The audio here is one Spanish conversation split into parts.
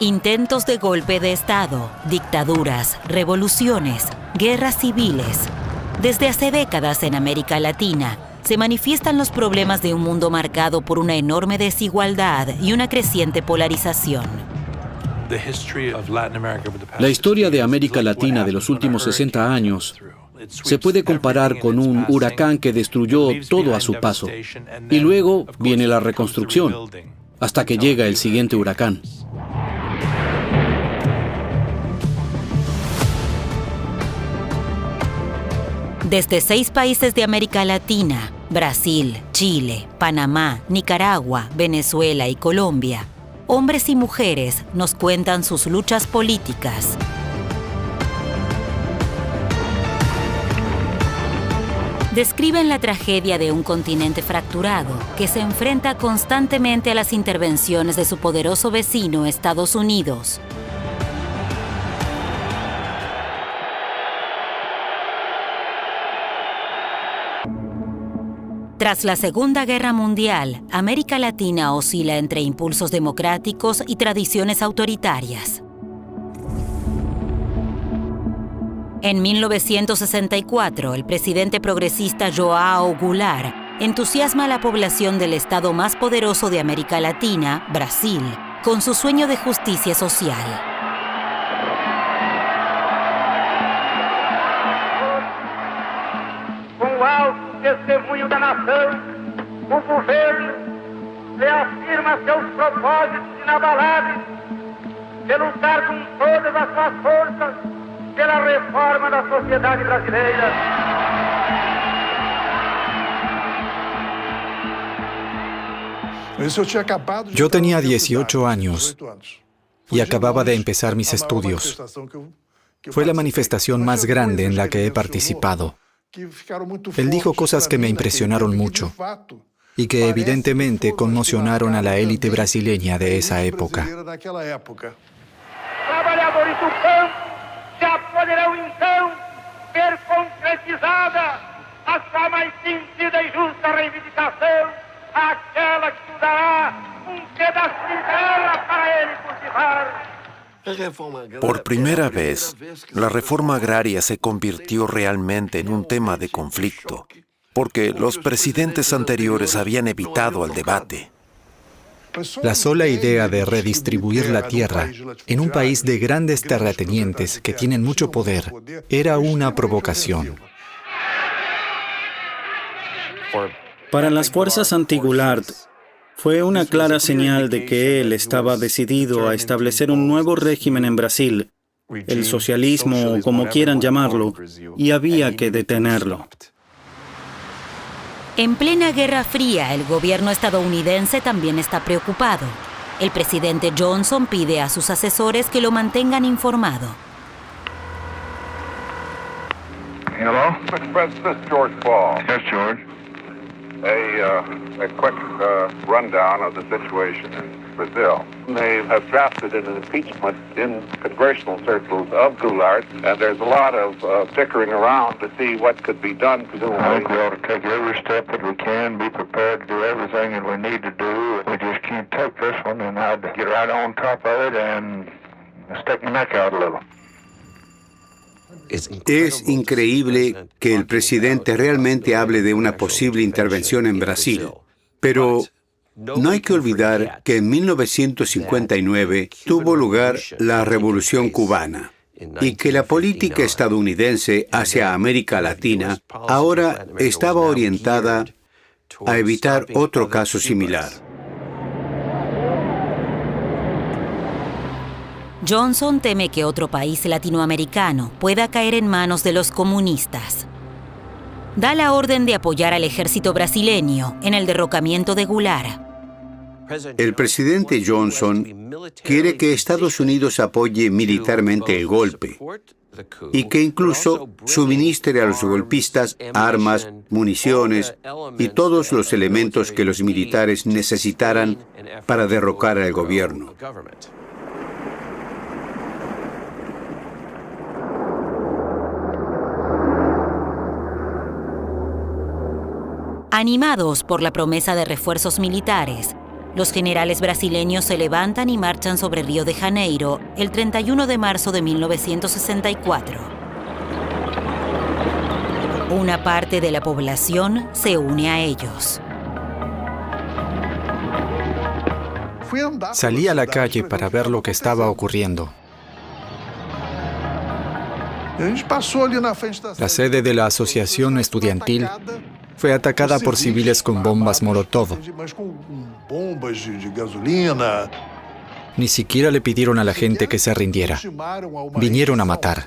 Intentos de golpe de Estado, dictaduras, revoluciones, guerras civiles. Desde hace décadas en América Latina se manifiestan los problemas de un mundo marcado por una enorme desigualdad y una creciente polarización. La historia de América Latina de los últimos 60 años se puede comparar con un huracán que destruyó todo a su paso. Y luego viene la reconstrucción, hasta que llega el siguiente huracán. Desde 6 países de América Latina, Brasil, Chile, Panamá, Nicaragua, Venezuela y Colombia, hombres y mujeres nos cuentan sus luchas políticas. Describen la tragedia de un continente fracturado que se enfrenta constantemente a las intervenciones de su poderoso vecino Estados Unidos. Tras la Segunda Guerra Mundial, América Latina oscila entre impulsos democráticos y tradiciones autoritarias. En 1964, el presidente progresista João Goulart entusiasma a la población del estado más poderoso de América Latina, Brasil, con su sueño de justicia social. Testemunho da nação, o governo reafirma seus propósitos inabaláveis de lutar com todas as suas forças pela reforma da sociedade brasileira. Yo tenía 18 años y acababa de empezar mis estudios. Fue la manifestación más grande en la que he participado. Él dijo cosas que me impresionaron mucho y que evidentemente conmocionaron a la élite brasileña de esa época. Trabalhadores do campo já poderão então ver concretizada a sua mais sentida e justa reivindicação, aquela que nos dará pedaço de terra para ele cultivar. Por primera vez, la reforma agraria se convirtió realmente en un tema de conflicto, porque los presidentes anteriores habían evitado el debate. La sola idea de redistribuir la tierra en un país de grandes terratenientes que tienen mucho poder era una provocación. Para las fuerzas anti-Goulart, fue una clara señal de que él estaba decidido a establecer un nuevo régimen en Brasil, el socialismo o como quieran llamarlo, y había que detenerlo. En plena Guerra Fría, el gobierno estadounidense también está preocupado. El presidente Johnson pide a sus asesores que lo mantengan informado. Hello? Mr. President, this is George Ball. Yes, George. A quick rundown of the situation in Brazil. They have drafted an impeachment in congressional circles of Goulart, and there's a lot of dickering around to see what could be done. Presumably, I think we ought to take every step that we can, be prepared to do everything that we need to do. We just can't take this one, and I'd get right on top of it and stick my neck out a little. Es increíble que el presidente realmente hable de una posible intervención en Brasil, pero no hay que olvidar que en 1959 tuvo lugar la Revolución Cubana y que la política estadounidense hacia América Latina ahora estaba orientada a evitar otro caso similar. Johnson teme que otro país latinoamericano pueda caer en manos de los comunistas. Da la orden de apoyar al ejército brasileño en el derrocamiento de Goulart. El presidente Johnson quiere que Estados Unidos apoye militarmente el golpe y que incluso suministre a los golpistas armas, municiones y todos los elementos que los militares necesitaran para derrocar al gobierno. Animados por la promesa de refuerzos militares, Los generales brasileños se levantan y marchan sobre Río de Janeiro el 31 de marzo de 1964. Una parte de la población se une a ellos. Salí a la calle para ver lo que estaba ocurriendo. La sede de la asociación estudiantil fue atacada por civiles con bombas Molotov. Ni siquiera le pidieron a la gente que se rindiera. Vinieron a matar.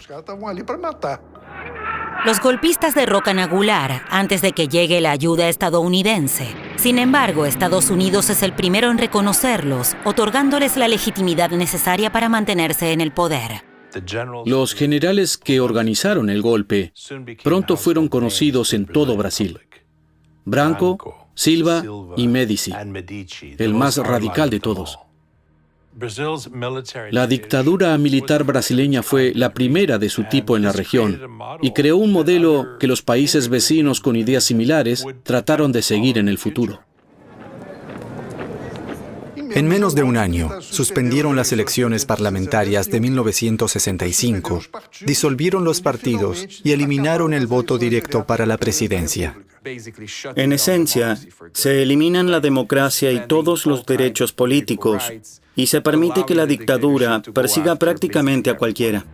Los golpistas derrocan a Goulart antes de que llegue la ayuda estadounidense. Sin embargo, Estados Unidos es el primero en reconocerlos, otorgándoles la legitimidad necesaria para mantenerse en el poder. Los generales que organizaron el golpe pronto fueron conocidos en todo Brasil. Branco, Silva y Médici, el más radical de todos. La dictadura militar brasileña fue la primera de su tipo en la región y creó un modelo que los países vecinos con ideas similares trataron de seguir en el futuro. En menos de un año, suspendieron las elecciones parlamentarias de 1965, disolvieron los partidos y eliminaron el voto directo para la presidencia. En esencia, se eliminan la democracia y todos los derechos políticos y se permite que la dictadura persiga prácticamente a cualquiera.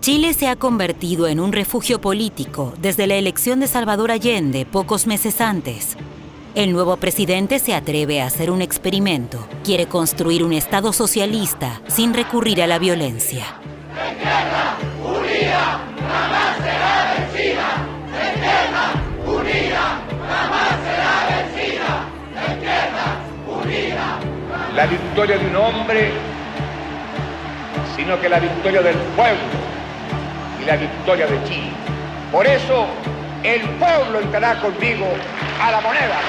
Chile se ha convertido en un refugio político desde la elección de Salvador Allende pocos meses antes. El nuevo presidente se atreve a hacer un experimento. Quiere construir un Estado socialista sin recurrir a la violencia. Izquierda unida jamás será vencida. Izquierda unida jamás será vencida. Izquierda unida. La victoria de un hombre, sino que la victoria del pueblo y la victoria de Chile. Por eso, el pueblo entrará conmigo a la moneda.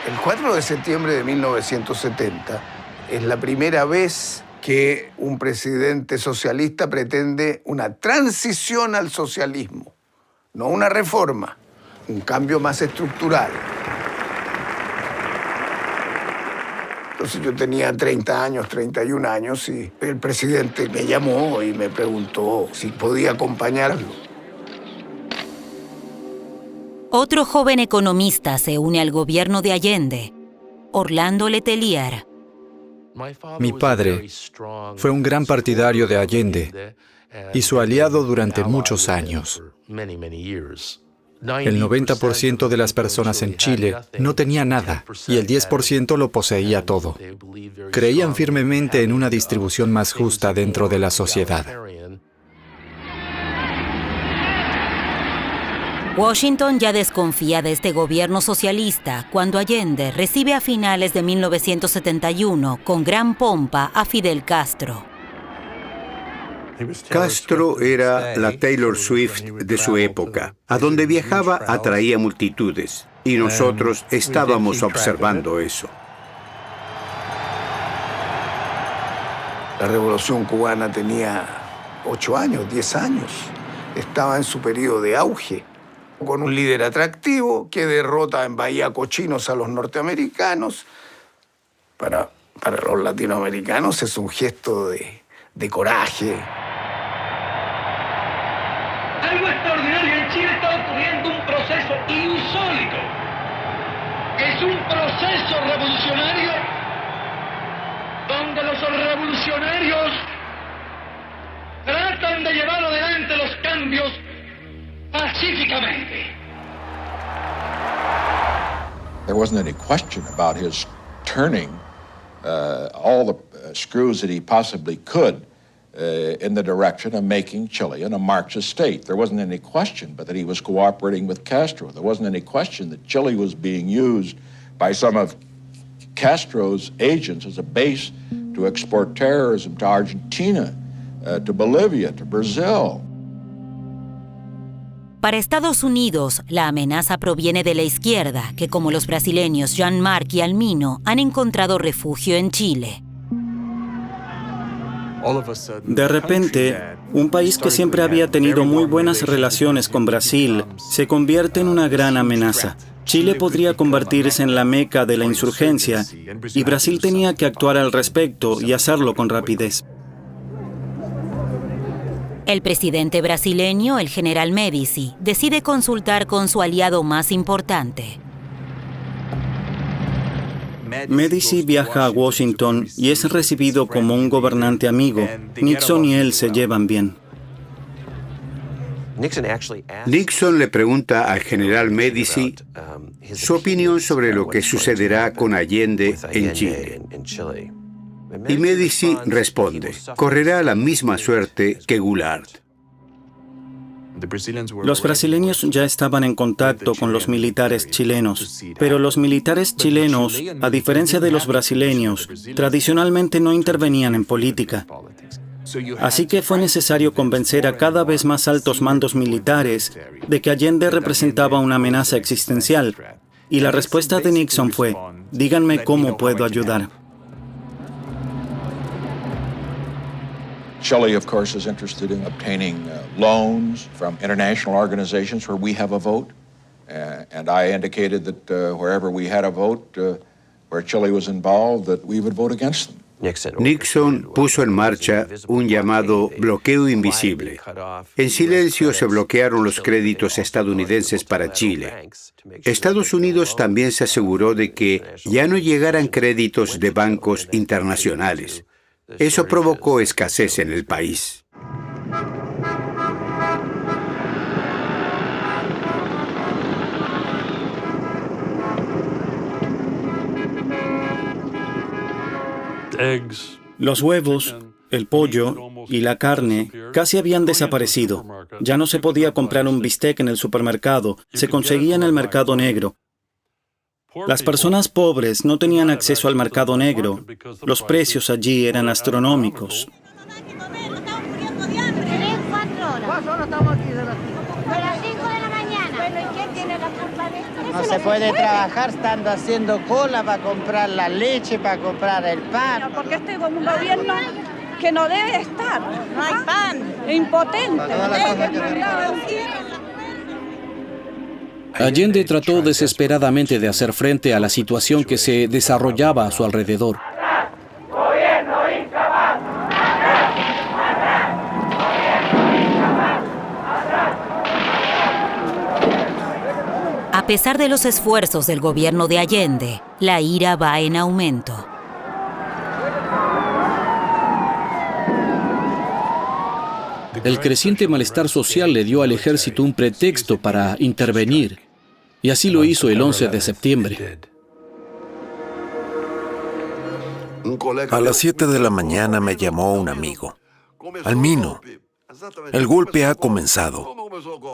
El 4 de septiembre de 1970 es la primera vez que un presidente socialista pretende una transición al socialismo, no una reforma, un cambio más estructural. Entonces yo tenía 30 años, 31 años, y el presidente me llamó y me preguntó si podía acompañarlo. Otro joven economista se une al gobierno de Allende, Orlando Letelier. Mi padre fue un gran partidario de Allende y su aliado durante muchos años. El 90% de las personas en Chile no tenía nada y el 10% lo poseía todo. Creían firmemente en una distribución más justa dentro de la sociedad. Washington ya desconfía de este gobierno socialista cuando Allende recibe a finales de 1971 con gran pompa a Fidel Castro. Castro era la Taylor Swift de su época. A donde viajaba atraía multitudes y nosotros estábamos observando eso. La Revolución Cubana tenía 8 años, 10 años. Estaba en su periodo de auge, con un líder atractivo que derrota en Bahía Cochinos a los norteamericanos. Para los latinoamericanos es un gesto de coraje. Algo extraordinario en Chile está ocurriendo, un proceso insólito. Es un proceso revolucionario donde los revolucionarios tratan de llevar adelante los cambios pacíficamente. There wasn't any question about his turning all the screws that he possibly could in the direction of making Chile a Marxist state. There wasn't any question but that he was cooperating with Castro. There wasn't any question that Chile was being used by some of Castro's agents as a base to export terrorism to Argentina, to Bolivia, to Brazil. Para Estados Unidos, la amenaza proviene de la izquierda, que como los brasileños Jean-Marc y Almino han encontrado refugio en Chile. De repente, un país que siempre había tenido muy buenas relaciones con Brasil se convierte en una gran amenaza. Chile podría convertirse en la meca de la insurgencia y Brasil tenía que actuar al respecto y hacerlo con rapidez. El presidente brasileño, el general Médici, decide consultar con su aliado más importante. Médici viaja a Washington y es recibido como un gobernante amigo. Nixon y él se llevan bien. Nixon le pregunta al general Médici su opinión sobre lo que sucederá con Allende en Chile. Y Médici responde, correrá la misma suerte que Goulart. Los brasileños ya estaban en contacto con los militares chilenos, pero los militares chilenos, a diferencia de los brasileños, tradicionalmente no intervenían en política. Así que fue necesario convencer a cada vez más altos mandos militares de que Allende representaba una amenaza existencial. Y la respuesta de Nixon fue, díganme cómo puedo ayudar. Chile, of course, is interested in obtaining loans from international organizations where we have a vote. And I indicated that wherever we had a vote, where Chile was involved, that we would vote against them. Nixon puso en marcha un llamado bloqueo invisible. En silencio se bloquearon los créditos estadounidenses para Chile. Estados Unidos también se aseguró de que ya no llegaran créditos de bancos internacionales. Eso provocó escasez en el país. Los huevos, el pollo y la carne casi habían desaparecido. Ya no se podía comprar un bistec en el supermercado, se conseguía en el mercado negro. Las personas pobres no tenían acceso al mercado negro. Los precios allí eran astronómicos. No se puede trabajar estando haciendo cola para comprar la leche, para comprar el pan. Porque este es un gobierno que no debe estar. No hay pan. Impotente. Allende trató desesperadamente de hacer frente a la situación que se desarrollaba a su alrededor. A pesar de los esfuerzos del gobierno de Allende, la ira va en aumento. El creciente malestar social le dio al ejército un pretexto para intervenir, y así lo hizo el 11 de septiembre. A las 7 de la mañana me llamó un amigo. Almino, el golpe ha comenzado.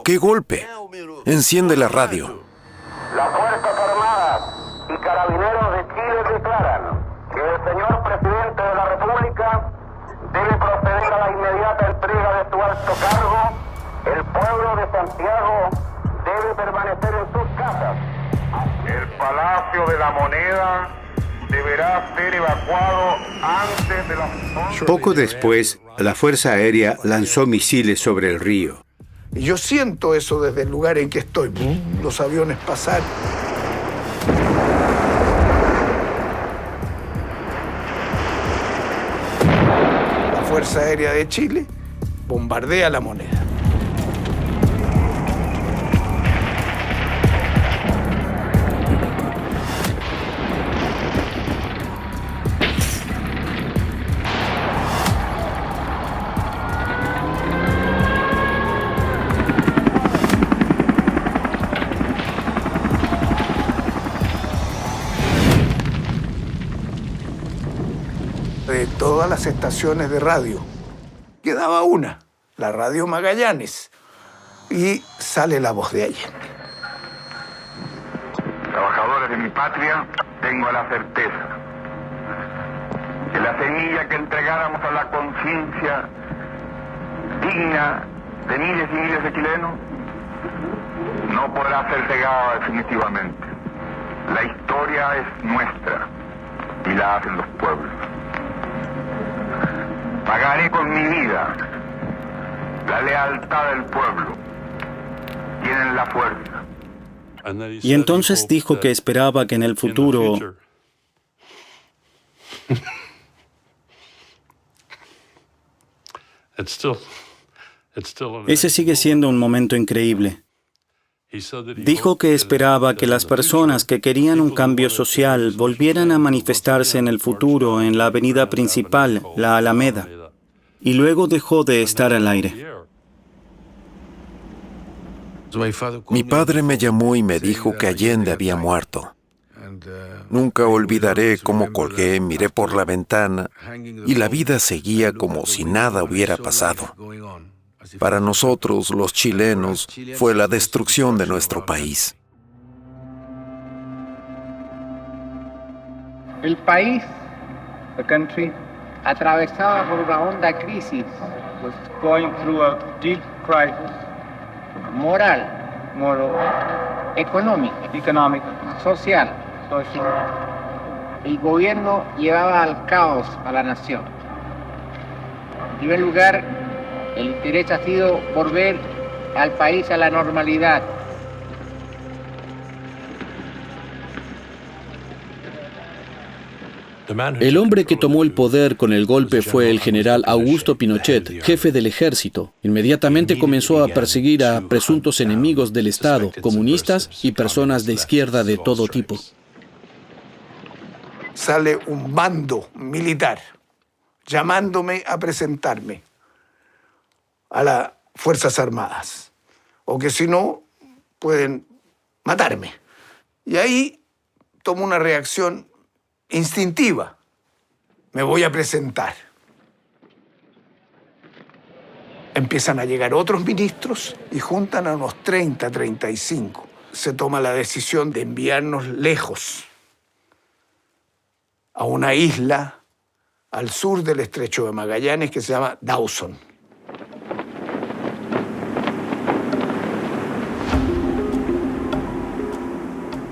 ¿Qué golpe? Enciende la radio. Las Fuerzas Armadas y Carabineros de Chile declaran que el señor presidente de la República debe proceder a la inmediata entrega de su alto cargo. El pueblo de Santiago debe permanecer en sus casas. El Palacio de la Moneda deberá ser evacuado antes de las... Poco después, la Fuerza Aérea lanzó misiles sobre el río. Y yo siento eso desde el lugar en que estoy. Los aviones pasar. La Fuerza Aérea de Chile bombardea La Moneda. De todas las estaciones de radio, quedaba una, la Radio Magallanes, y sale la voz de Allende. Trabajadores de mi patria, tengo la certeza que la semilla que entregáramos a la conciencia digna de miles y miles de chilenos no podrá ser cegada definitivamente. La historia es nuestra y la hacen los pueblos. Pagaré con mi vida la lealtad del pueblo. Tienen la fuerza. Y entonces dijo que esperaba que en el futuro ese sigue siendo un momento increíble. Dijo que esperaba que las personas que querían un cambio social volvieran a manifestarse en el futuro en la avenida principal, la Alameda, y luego dejó de estar al aire. Mi padre me llamó y me dijo que Allende había muerto. Nunca olvidaré cómo colgué, miré por la ventana y la vida seguía como si nada hubiera pasado. Para nosotros, los chilenos, fue la destrucción de nuestro país. El país, the country, atravesaba por una honda crisis, was going through a deep crisis, moral, económico, social. El gobierno llevaba al caos a la nación. En primer lugar, el interés ha sido volver al país a la normalidad. El hombre que tomó el poder con el golpe fue el general Augusto Pinochet, jefe del ejército. Inmediatamente comenzó a perseguir a presuntos enemigos del Estado, comunistas y personas de izquierda de todo tipo. Sale un bando militar llamándome a presentarme a las Fuerzas Armadas, o que si no, pueden matarme. Y ahí tomo una reacción instintiva. Me voy a presentar. Empiezan a llegar otros ministros y juntan a unos 30, 35. Se toma la decisión de enviarnos lejos, a una isla al sur del Estrecho de Magallanes que se llama Dawson.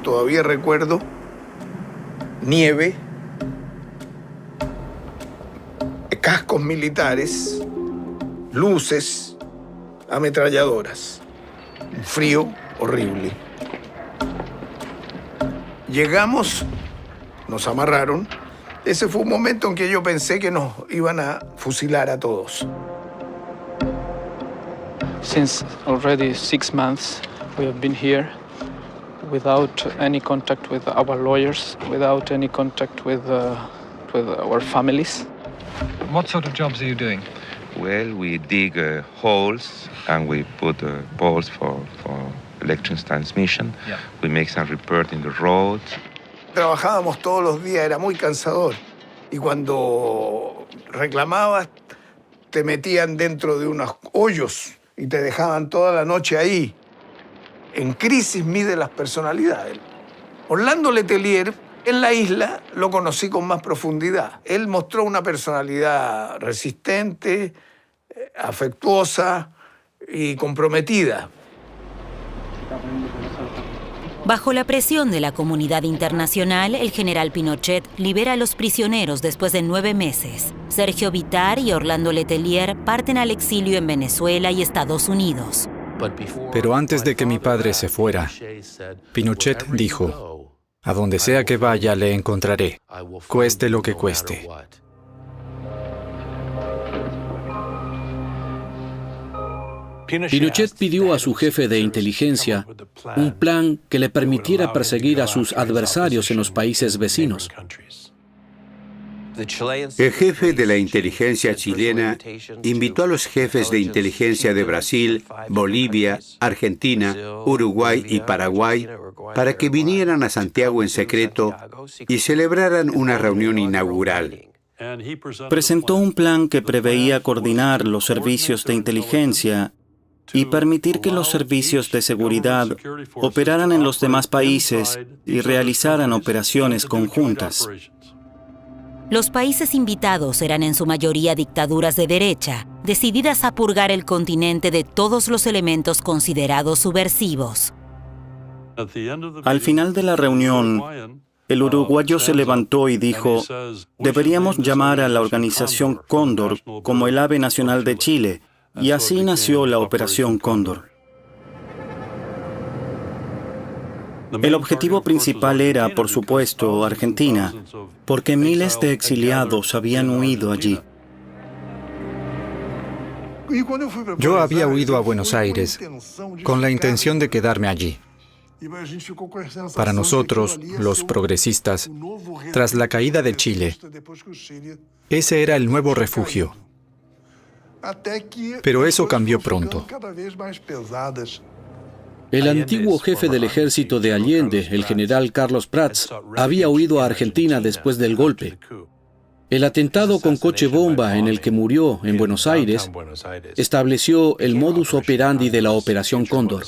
Todavía recuerdo nieve, cascos militares, luces, ametralladoras, un frío horrible. Llegamos, nos amarraron. Ese fue un momento en que yo pensé que nos iban a fusilar a todos. Since already 6 months we have been here without any contact with our lawyers, without any contact with our families. What sort of jobs are you doing? Well, we dig holes and we put balls for electric transmission. Yeah. We make some repair in the roads. Trabajábamos todos los días, era muy cansador. Y cuando reclamabas, te metían dentro de unos hoyos y te dejaban toda la noche ahí. En Crisis mide las personalidades. Orlando Letelier, en la isla, lo conocí con más profundidad. Él mostró una personalidad resistente, afectuosa y comprometida. Bajo la presión de la comunidad internacional, el general Pinochet libera a los prisioneros después de 9 meses. Sergio Bitar y Orlando Letelier parten al exilio en Venezuela y Estados Unidos. Pero antes de que mi padre se fuera, Pinochet dijo: a donde sea que vaya le encontraré, cueste lo que cueste. Pinochet pidió a su jefe de inteligencia un plan que le permitiera perseguir a sus adversarios en los países vecinos. El jefe de la inteligencia chilena invitó a los jefes de inteligencia de Brasil, Bolivia, Argentina, Uruguay y Paraguay para que vinieran a Santiago en secreto y celebraran una reunión inaugural. Presentó un plan que preveía coordinar los servicios de inteligencia y permitir que los servicios de seguridad operaran en los demás países y realizaran operaciones conjuntas. Los países invitados eran en su mayoría dictaduras de derecha, decididas a purgar el continente de todos los elementos considerados subversivos. Al final de la reunión, el uruguayo se levantó y dijo: deberíamos llamar a la organización Cóndor como el ave nacional de Chile, y así nació la Operación Cóndor. El objetivo principal era, por supuesto, Argentina, porque miles de exiliados habían huido allí. Yo había huido a Buenos Aires con la intención de quedarme allí. Para nosotros, los progresistas, tras la caída de Chile, ese era el nuevo refugio. Pero eso cambió pronto. El antiguo jefe del ejército de Allende, el general Carlos Prats, había huido a Argentina después del golpe. El atentado con coche bomba en el que murió en Buenos Aires estableció el modus operandi de la Operación Cóndor.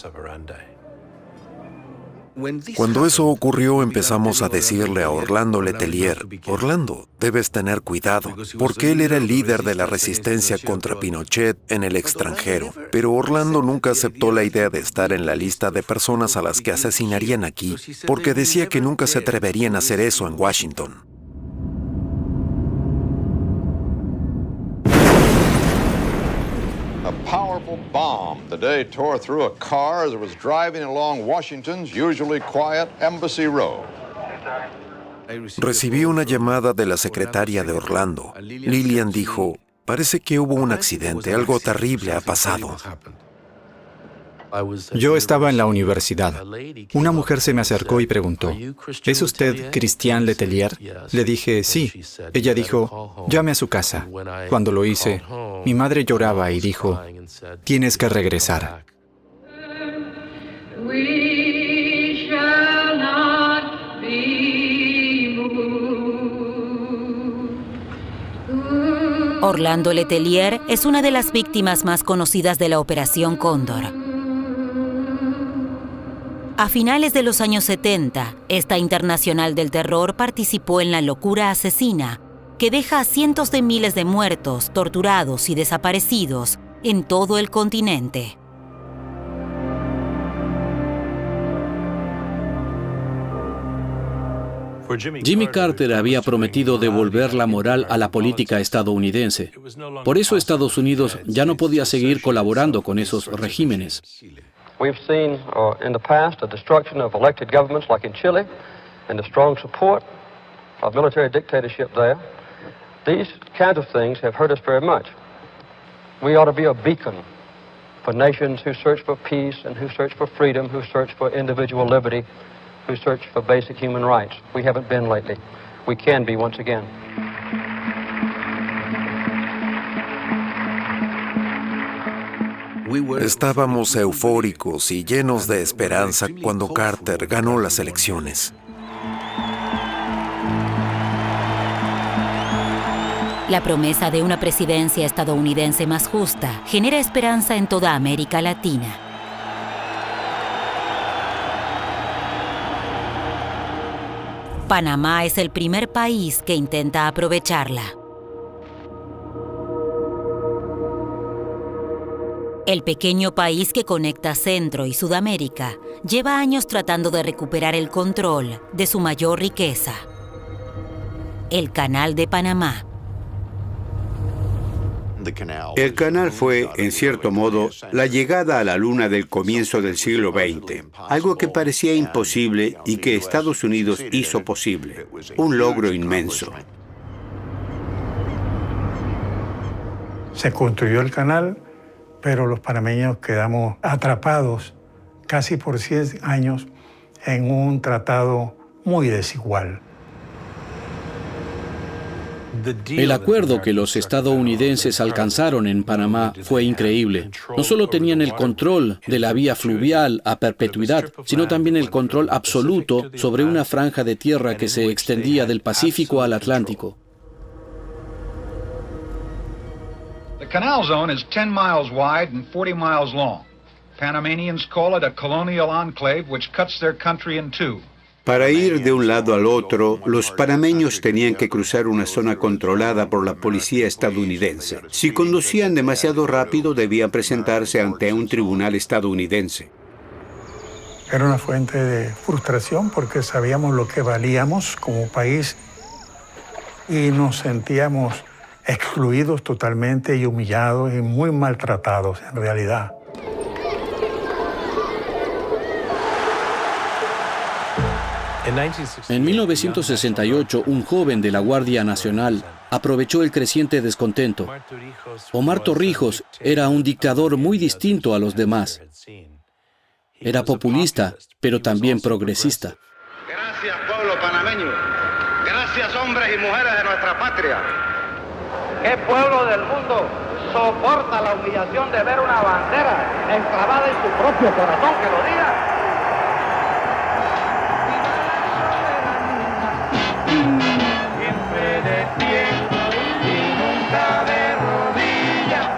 Cuando eso ocurrió, empezamos a decirle a Orlando Letelier: Orlando, debes tener cuidado, porque él era el líder de la resistencia contra Pinochet en el extranjero. Pero Orlando nunca aceptó la idea de estar en la lista de personas a las que asesinarían aquí, porque decía que nunca se atreverían a hacer eso en Washington. A powerful bomb today tore through a car as it was driving along Washington's usually quiet Embassy Road. Recibí una llamada de la secretaria de Orlando. Lillian dijo: parece que hubo un accidente, algo terrible ha pasado. Yo estaba en la universidad. Una mujer se me acercó y preguntó: ¿es usted Christian Letelier? Le dije: sí. Ella dijo: llame a su casa. Cuando lo hice, mi madre lloraba y dijo: tienes que regresar. Orlando Letelier es una de las víctimas más conocidas de la Operación Cóndor. A finales de los años 70, esta internacional del terror participó en la locura asesina que deja a cientos de miles de muertos, torturados y desaparecidos en todo el continente. Jimmy Carter había prometido devolver la moral a la política estadounidense. Por eso Estados Unidos ya no podía seguir colaborando con esos regímenes. We've seen in the past the destruction of elected governments like in Chile and the strong support of military dictatorship there. These kinds of things have hurt us very much. We ought to be a beacon for nations who search for peace and who search for freedom, who search for individual liberty, who search for basic human rights. We haven't been lately. We can be once again. Estábamos eufóricos y llenos de esperanza cuando Carter ganó las elecciones. La promesa de una presidencia estadounidense más justa genera esperanza en toda América Latina. Panamá es el primer país que intenta aprovecharla. El pequeño país que conecta Centro y Sudamérica lleva años tratando de recuperar el control de su mayor riqueza, el Canal de Panamá. El canal fue, en cierto modo, la llegada a la luna del comienzo del siglo XX, algo que parecía imposible y que Estados Unidos hizo posible, un logro inmenso. Se construyó el canal, pero los panameños quedamos atrapados casi por 100 años en un tratado muy desigual. El acuerdo que los estadounidenses alcanzaron en Panamá fue increíble. No solo tenían el control de la vía fluvial a perpetuidad, sino también el control absoluto sobre una franja de tierra que se extendía del Pacífico al Atlántico. The canal zone is 10 miles wide and 40 miles long. Panamanians call it a colonial enclave which cuts their country in two. Para ir de un lado al otro, los panameños tenían que cruzar una zona controlada por la policía estadounidense. Si conducían demasiado rápido, debían presentarse ante un tribunal estadounidense. Era una fuente de frustración porque sabíamos lo que valíamos como país y nos sentíamos excluidos totalmente y humillados y muy maltratados en realidad. En 1968, un joven de la Guardia Nacional aprovechó el creciente descontento. Omar Torrijos era un dictador muy distinto a los demás. Era populista, pero también progresista. Gracias, pueblo panameño. Gracias, hombres y mujeres de nuestra patria. ¿Qué pueblo del mundo soporta la humillación de ver una bandera enclavada en su propio corazón? Que lo diga. Siempre de pie y nunca de rodillas.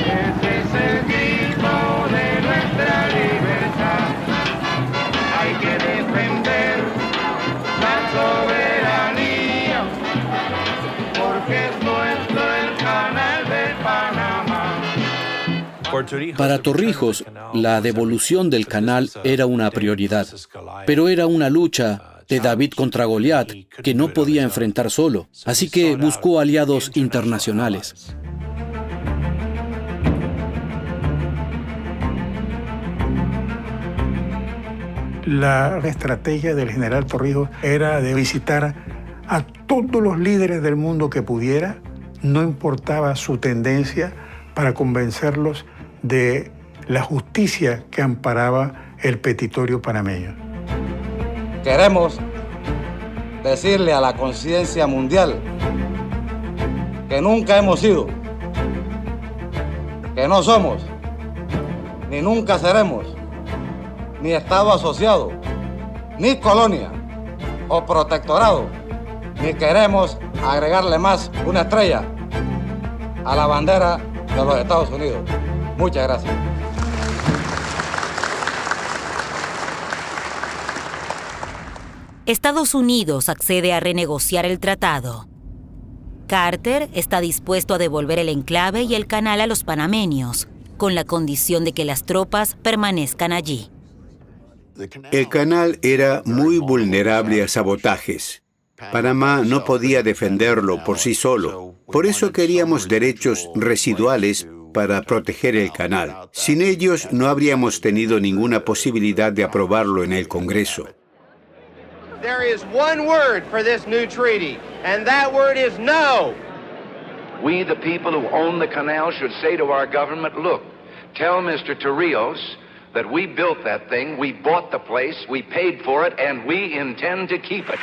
Ese es el grito de nuestra libertad. Hay que defender la soberanía, porque es nuestro el canal de Panamá. Para Torrijos, la devolución del canal era una prioridad, pero era una lucha de David contra Goliat que no podía enfrentar solo, así que buscó aliados internacionales. La estrategia del general Torrijos era de visitar a todos los líderes del mundo que pudiera, no importaba su tendencia, para convencerlos de la justicia que amparaba el petitorio panameño. Queremos decirle a la conciencia mundial que nunca hemos sido, que no somos, ni nunca seremos, ni Estado asociado, ni colonia o protectorado, ni queremos agregarle más una estrella a la bandera de los Estados Unidos. Muchas gracias. Estados Unidos accede a renegociar el tratado. Carter está dispuesto a devolver el enclave y el canal a los panameños, con la condición de que las tropas permanezcan allí. El canal era muy vulnerable a sabotajes. Panamá no podía defenderlo por sí solo. Por eso queríamos derechos residuales para proteger el canal. Sin ellos no habríamos tenido ninguna posibilidad de aprobarlo en el Congreso. There is one word for this new treaty, and that word is no. We, the people who own the canal, should say to our government, look, tell Mr. Torrijos that we built that thing, we bought the place, we paid for it, and we intend to keep it.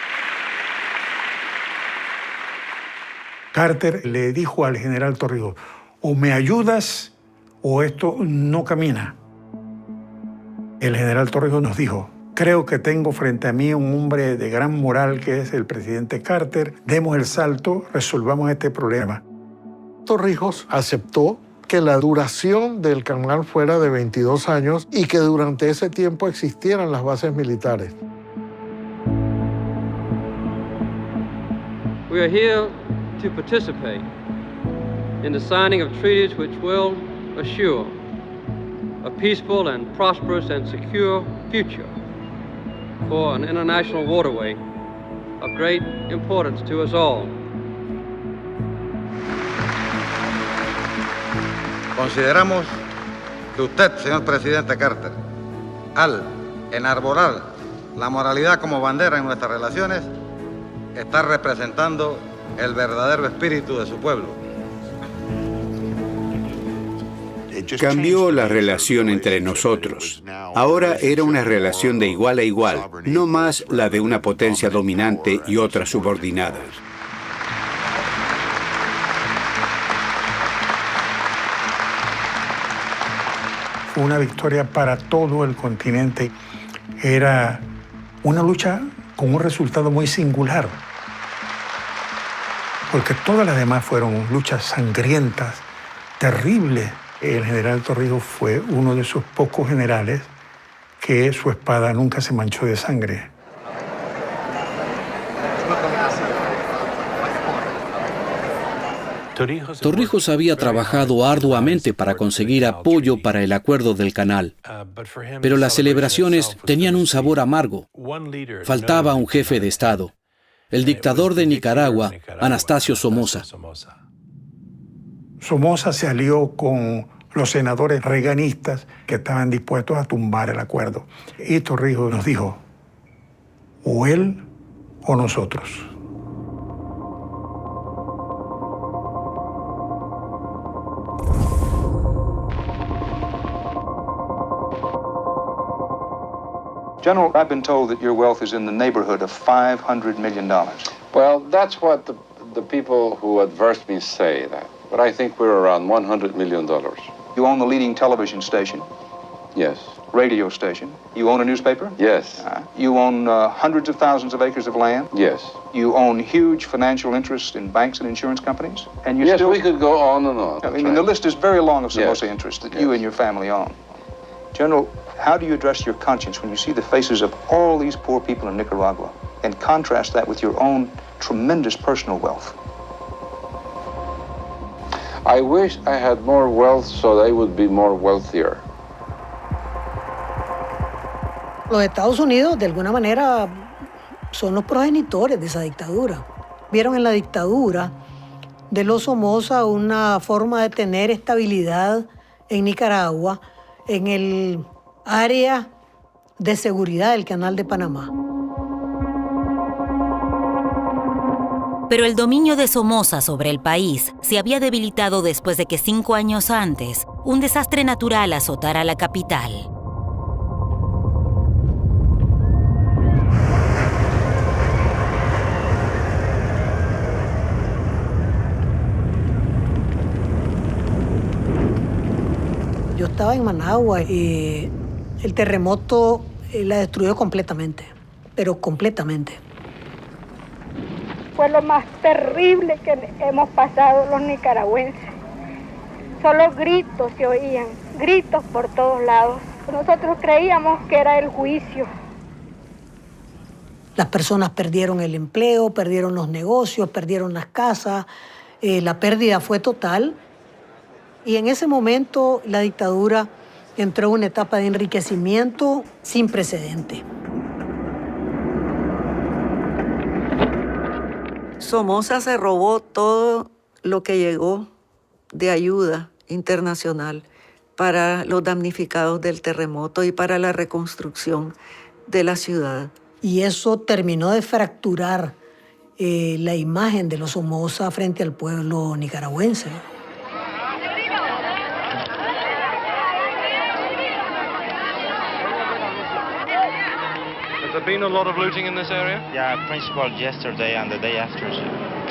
Carter le dijo al general Torrijos, o me ayudas o esto no camina. El general Torrijos nos dijo, creo que tengo frente a mí un hombre de gran moral que es el presidente Carter. Demos el salto, resolvamos este problema. Torrijos aceptó que la duración del canal fuera de 22 años y que durante ese tiempo existieran las bases militares. We are here to participate in the signing of treaties which will assure a peaceful and prosperous and secure future for an international waterway of great importance to us all. Consideramos que usted, señor presidente Carter, al enarbolar la moralidad como bandera en nuestras relaciones, está representando el verdadero espíritu de su pueblo. Cambió la relación entre nosotros. Ahora era una relación de igual a igual, no más la de una potencia dominante y otra subordinada. Fue una victoria para todo el continente. Era una lucha con un resultado muy singular, porque todas las demás fueron luchas sangrientas, terribles. El general Torrijos fue uno de esos pocos generales que su espada nunca se manchó de sangre. Torrijos había trabajado arduamente para conseguir apoyo para el acuerdo del canal, pero las celebraciones tenían un sabor amargo. Faltaba un jefe de Estado, el dictador de Nicaragua, Anastasio Somoza. Somoza se alió con los senadores reaganistas que estaban dispuestos a tumbar el acuerdo. Y Torrijos nos dijo, o él o nosotros. General, I've been told that your wealth is in the neighborhood of $500 million. Well, that's what the people who adverse me say that. But I think we're around $100 million. You own the leading television station? Yes. Radio station? You own a newspaper? Yes. You own hundreds of thousands of acres of land? Yes. You own huge financial interests in banks and insurance companies? And you yes, we could go on and on. I mean, the list is very long of Somoza interests that you and your family own. General, how do you address your conscience when you see the faces of all these poor people in Nicaragua and contrast that with your own tremendous personal wealth? I wish I had more wealth so they would be more wealthier. Los Estados Unidos, de alguna manera, son los progenitores de esa dictadura. Vieron en la dictadura de los Somoza una forma de tener estabilidad en Nicaragua, en el área de seguridad del Canal de Panamá. Pero el dominio de Somoza sobre el país se había debilitado después de que 5 años antes un desastre natural azotara la capital. Yo estaba en Managua y el terremoto la destruyó completamente, pero completamente. Fue lo más terrible que hemos pasado los nicaragüenses. Solo gritos se oían, gritos por todos lados. Nosotros creíamos que era el juicio. Las personas perdieron el empleo, perdieron los negocios, perdieron las casas. La pérdida fue total. Y en ese momento la dictadura entró en una etapa de enriquecimiento sin precedente. Somoza se robó todo lo que llegó de ayuda internacional para los damnificados del terremoto y para la reconstrucción de la ciudad. Y eso terminó de fracturar la imagen de los Somoza frente al pueblo nicaragüense. Has there been a lot of looting in this area? Yeah, principally yesterday and the day after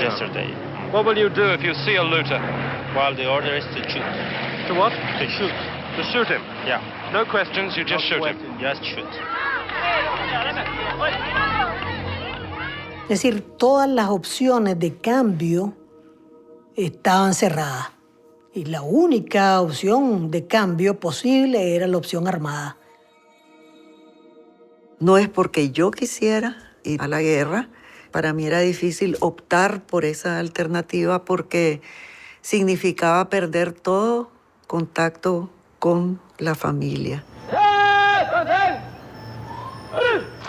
yesterday. What will you do if you see a looter? Well, the order is to shoot. To what? To shoot. To shoot him? Yeah. No questions, you just shoot him? Just shoot. Es decir, todas las opciones de cambio estaban cerradas. Y la única opción de cambio posible era la opción armada. No es porque yo quisiera ir a la guerra. Para mí era difícil optar por esa alternativa porque significaba perder todo contacto con la familia.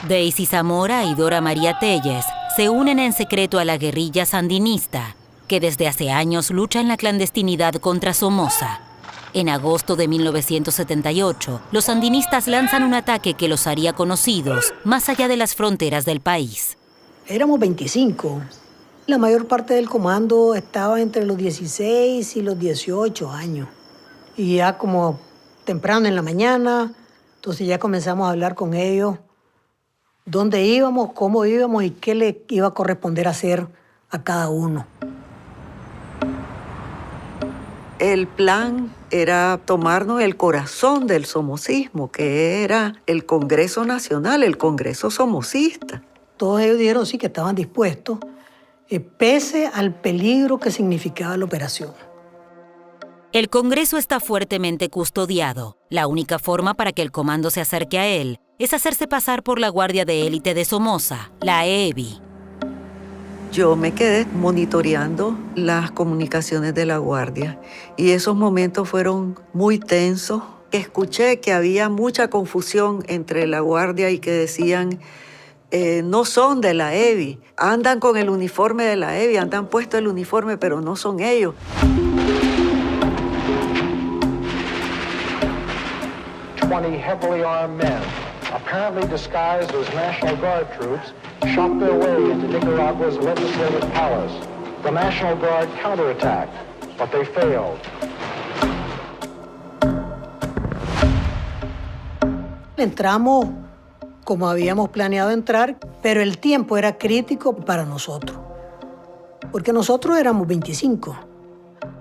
Daisy Zamora y Dora María Telles se unen en secreto a la guerrilla sandinista, que desde hace años lucha en la clandestinidad contra Somoza. En agosto de 1978, los sandinistas lanzan un ataque que los haría conocidos más allá de las fronteras del país. Éramos 25. La mayor parte del comando estaba entre los 16 y los 18 años. Y ya como temprano en la mañana, entonces ya comenzamos a hablar con ellos dónde íbamos, cómo íbamos y qué le iba a corresponder hacer a cada uno. El plan era tomarnos el corazón del somocismo, que era el Congreso Nacional, el Congreso Somocista. Todos ellos dijeron sí que estaban dispuestos, pese al peligro que significaba la operación. El Congreso está fuertemente custodiado. La única forma para que el comando se acerque a él es hacerse pasar por la guardia de élite de Somoza, la EBI. Yo me quedé monitoreando las comunicaciones de la Guardia y esos momentos fueron muy tensos. Escuché que había mucha confusión entre la Guardia y que decían no son de la EBI, andan con el uniforme de la EBI, andan puesto el uniforme, pero no son ellos. 20 heavily armed men, apparently disguised as National Guard troops, shot their way into Nicaragua's legislative palace. The National Guard counterattacked, but they failed. Entramos como habíamos planeado entrar, pero el tiempo era crítico para nosotros, porque nosotros éramos 25.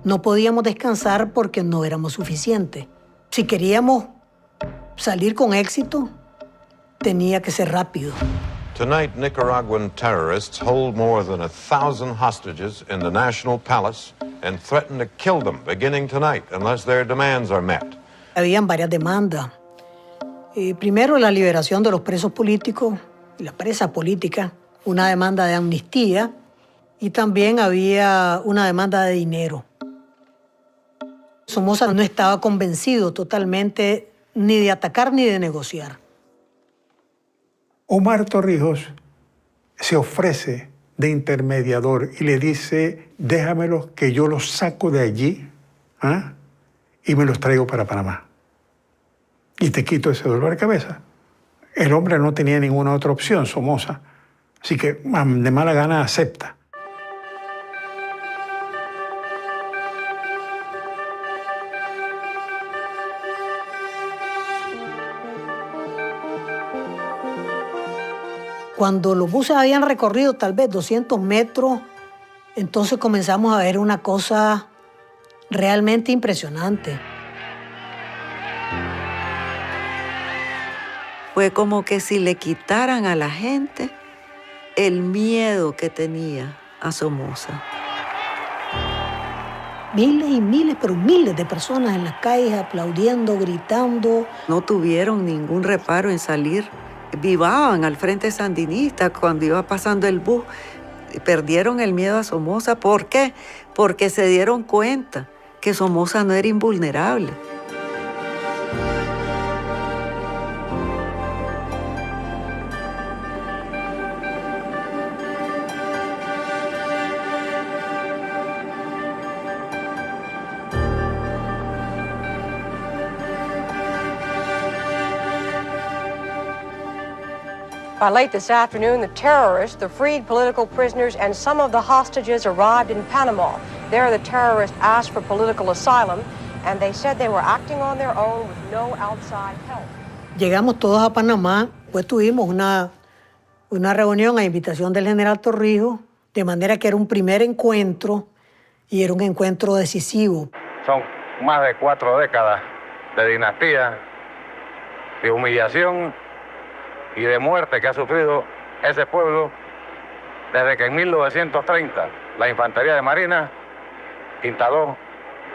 No podíamos descansar porque no éramos suficientes. Si queríamos salir con éxito, tenía que ser rápido. Tonight, Nicaraguan terrorists hold more than 1,000 hostages in the National Palace and threaten to kill them beginning tonight unless their demands are met. Habían varias demandas. Primero, la liberación de los presos políticos y la presa política, una demanda de amnistía y también había una demanda de dinero. Somoza no estaba convencido totalmente ni de atacar ni de negociar. Omar Torrijos se ofrece de intermediador y le dice, déjamelos que yo los saco de allí y me los traigo para Panamá. Y te quito ese dolor de cabeza. El hombre no tenía ninguna otra opción, Somoza. Así que de mala gana acepta. Cuando los buses habían recorrido tal vez 200 metros, entonces comenzamos a ver una cosa realmente impresionante. Fue como que si le quitaran a la gente el miedo que tenía a Somoza. Miles y miles, pero miles de personas en las calles aplaudiendo, gritando. No tuvieron ningún reparo en salir. Vivaban al frente sandinista cuando iba pasando el bus. Perdieron el miedo a Somoza. ¿Por qué? Porque se dieron cuenta que Somoza no era invulnerable. By late this afternoon, the terrorists, the freed political prisoners, and some of the hostages arrived in Panama. There, the terrorists asked for political asylum, and they said they were acting on their own with no outside help. Llegamos todos a Panamá, pues tuvimos una reunión a invitación del general Torrijos, de manera que era un primer encuentro y era un encuentro decisivo. Son más de 4 décadas de dinastía, de humillación y de muerte que ha sufrido ese pueblo desde que en 1930 la Infantería de Marina instaló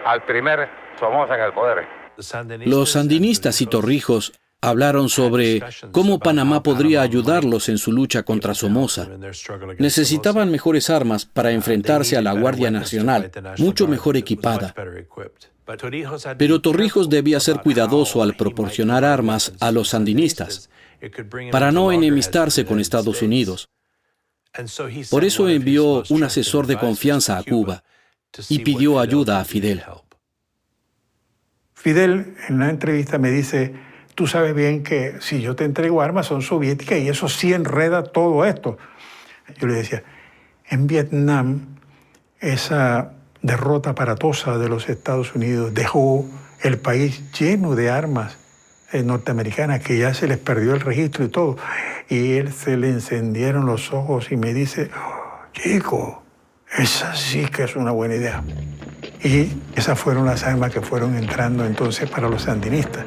al primer Somoza en el poder. Los sandinistas y Torrijos hablaron sobre cómo Panamá podría ayudarlos en su lucha contra Somoza. Necesitaban mejores armas para enfrentarse a la Guardia Nacional, mucho mejor equipada. Pero Torrijos debía ser cuidadoso al proporcionar armas a los sandinistas, para no enemistarse con Estados Unidos. Por eso envió un asesor de confianza a Cuba y pidió ayuda a Fidel. Fidel en una entrevista me dice, tú sabes bien que si yo te entrego armas son soviéticas y eso sí enreda todo esto. Yo le decía, en Vietnam esa derrota aparatosa de los Estados Unidos dejó el país lleno de armas norteamericanas que ya se les perdió el registro y todo. Y él se le encendieron los ojos y me dice, chico, esa sí que es una buena idea. Y esas fueron las armas que fueron entrando entonces para los sandinistas.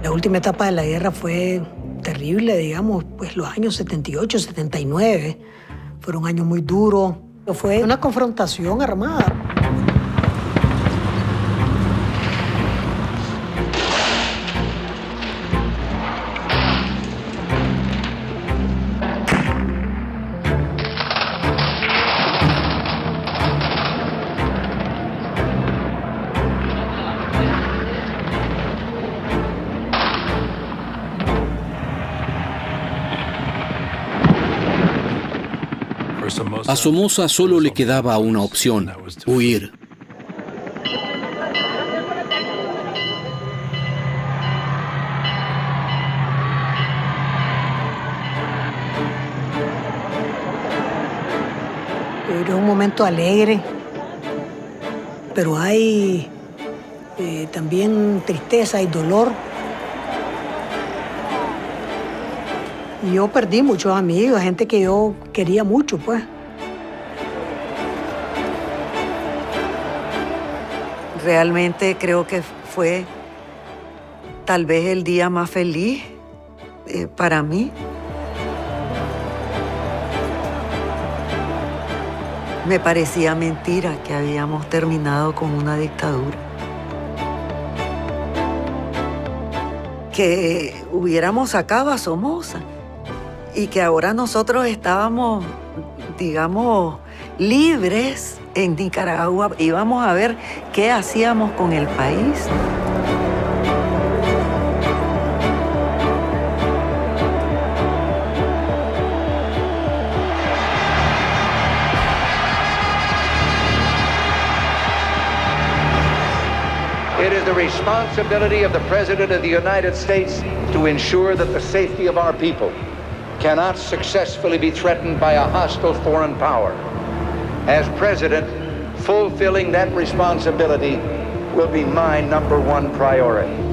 La última etapa de la guerra fue terrible, digamos, pues los años 78, 79. Fueron años muy duros. Fue una confrontación armada. A Somoza solo le quedaba una opción: huir. Era un momento alegre, pero hay también tristeza y dolor. Y yo perdí muchos amigos, gente que yo quería mucho, pues. Realmente creo que fue tal vez el día más feliz para mí. Me parecía mentira que habíamos terminado con una dictadura. Que hubiéramos sacado a Somoza y que ahora nosotros estábamos, digamos, libres en Nicaragua. Íbamos a ver qué hacíamos con el país. It is the responsibility of the President of the United States to ensure that the safety of our people cannot successfully be threatened by a hostile foreign power. As President, fulfilling that responsibility will be my #1 priority.